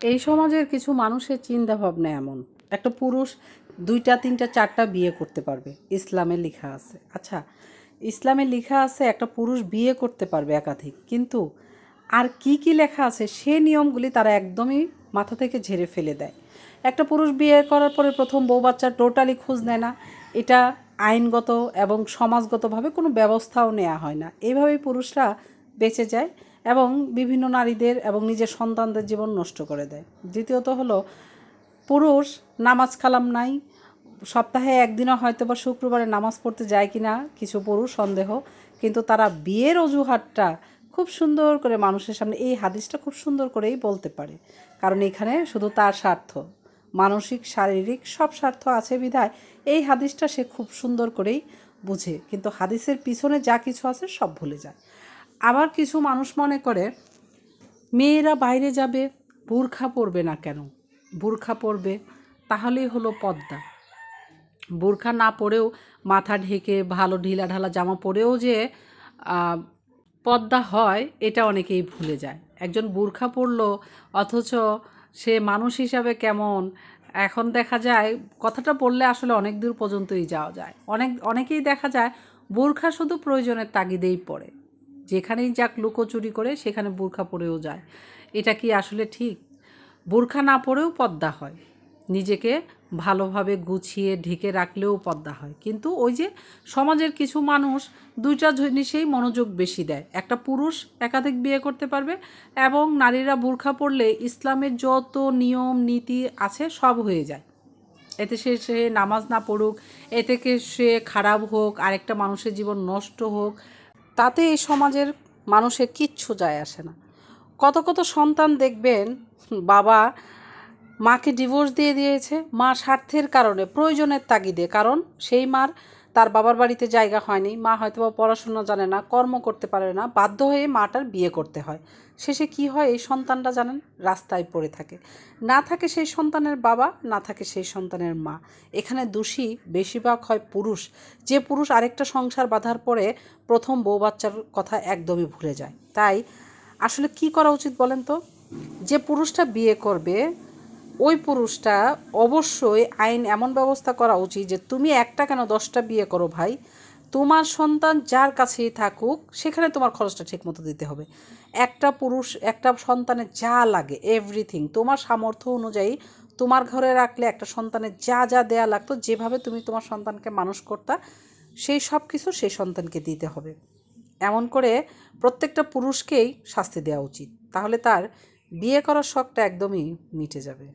এই সমাজের কিছু মানুষের চিন্তা ভাবনা এমন, একটা পুরুষ 2টা 3টা 4টা বিয়ে করতে পারবে, ইসলামে লেখা আছে। আচ্ছা, ইসলামে লেখা আছে একটা পুরুষ বিয়ে করতে পারবে একাধিক, কিন্তু আর কি কি লেখা আছে সে নিয়মগুলি তারা একদমই মাথা থেকে ঝেড়ে ফেলে দেয়। একটা পুরুষ বিয়ে করার পরে প্রথম বউ বাচ্চার টোটালি খোঁজ নেয় না, এটা আইনগত এবং সমাজগতভাবে কোনো ব্যবস্থাও নেওয়া হয় না। এইভাবেই পুরুষরা বেঁচে যায় এবং বিভিন্ন নারীদের এবং নিজের সন্তানদের জীবন নষ্ট করে দেয়। দ্বিতীয়ত হলো, পুরুষ নামাজ কালাম নাই, সপ্তাহে একদিনও হয়তো বা শুক্রবারে নামাজ পড়তে যায় কি না কিছু পুরুষ সন্দেহ, কিন্তু তারা বিয়ের অজুহাতটা খুব সুন্দর করে মানুষের সামনে, এই হাদিসটা খুব সুন্দর করেই বলতে পারে, কারণ এখানে শুধু তার স্বার্থ, মানসিক শারীরিক সব স্বার্থ আছে বিধায় এই হাদিসটা সে খুব সুন্দর করেই বুঝে, কিন্তু হাদিসের পিছনে যা কিছু আছে সব ভুলে যায়। আবার কিছু মানুষ মনে করে মেয়েরা বাইরে যাবে, বোরখা পরবে না কেন? বোরখা পরবে, তাহলেই হলো পর্দা। বোরখা না পরেও মাথা ঢেকে ভালো ঢিলা ঢালা জামা পরেও যে পর্দা হয়, এটা অনেকেই ভুলে যায়। একজন বোরখা পরলো অথচ সে মানুষ হিসাবে কেমন, এখন দেখা যায় কথাটা বললে আসলে অনেক দূর পর্যন্তই যাওয়া যায়। অনেকেই দেখা যায় বোরখা শুধু প্রয়োজনের তাগিদেই পরে, যেখানেই যাক লুকোচুরি করে সেখানে বোরখা পরেও যায়। এটা কি আসলে ঠিক? বোরখা না পরেও পর্দা হয়, নিজেকে ভালোভাবে গুছিয়ে ঢেকে রাখলেও পর্দা হয়, কিন্তু ওই যে সমাজের কিছু মানুষ 2টা জিনিসেই মনোযোগ বেশি দেয়। একটা পুরুষ একাধিক বিয়ে করতে পারবে এবং নারীরা বোরখা পরলে ইসলামের যত নিয়ম নীতি আছে সব হয়ে যায়। এতে সে নামাজ না পড়ুক, এ থেকে সে খারাপ হোক, আরেকটা মানুষের জীবন নষ্ট হোক, তাতে এই সমাজের মানুষের কিচ্ছু যায় আসে না। কত কত সন্তান দেখবেন বাবা মাকে ডিভোর্স দিয়ে দিয়েছে, মা স্বার্থের কারণে, প্রয়োজনের তাগিদে, কারণ সেই মার তার বাবার বাড়িতে জায়গা হয়নি, মা হয়তো বা পড়াশোনা জানে না, কর্ম করতে পারে না, বাধ্য হয়ে মাটার বিয়ে করতে হয়। শেষে কি হয়, এই সন্তানটা জানেন রাস্তায় পড়ে থাকে, না থাকে সেই সন্তানের বাবা, না থাকে সেই সন্তানের মা। এখানে দোষী বেশিরভাগ হয় পুরুষ, যে পুরুষ আরেকটা সংসার বাঁধার পরে প্রথম বউ বাচ্চার কথা একদমই ভুলে যায়। তাই আসলে কি করা উচিত বলেন তো? যে পুরুষটা বিয়ে করবে ওই পুরুষটা অবশ্যই আইন এমন ব্যবস্থা করা উচিত যে তুমি একটা কেন 10টা বিয়ে করো ভাই, তোমার সন্তান যার কাছেই থাকুক সেখানে তোমার খরচটা ঠিকমতো দিতে হবে। একটা পুরুষ একটা সন্তানের যা লাগে এভরিথিং তোমার সামর্থ্য অনুযায়ী তোমার ঘরে রাখলে একটা সন্তানের যা যা দেয়া লাগতো, যেভাবে তুমি তোমার সন্তানকে মানুষ করতা, সেই সব কিছু সেই সন্তানকে দিতে হবে। এমন করে প্রত্যেকটা পুরুষকেই শাস্তি দেওয়া উচিত, তাহলে তার বিয়ে করার শখটা একদমই মিটে যাবে।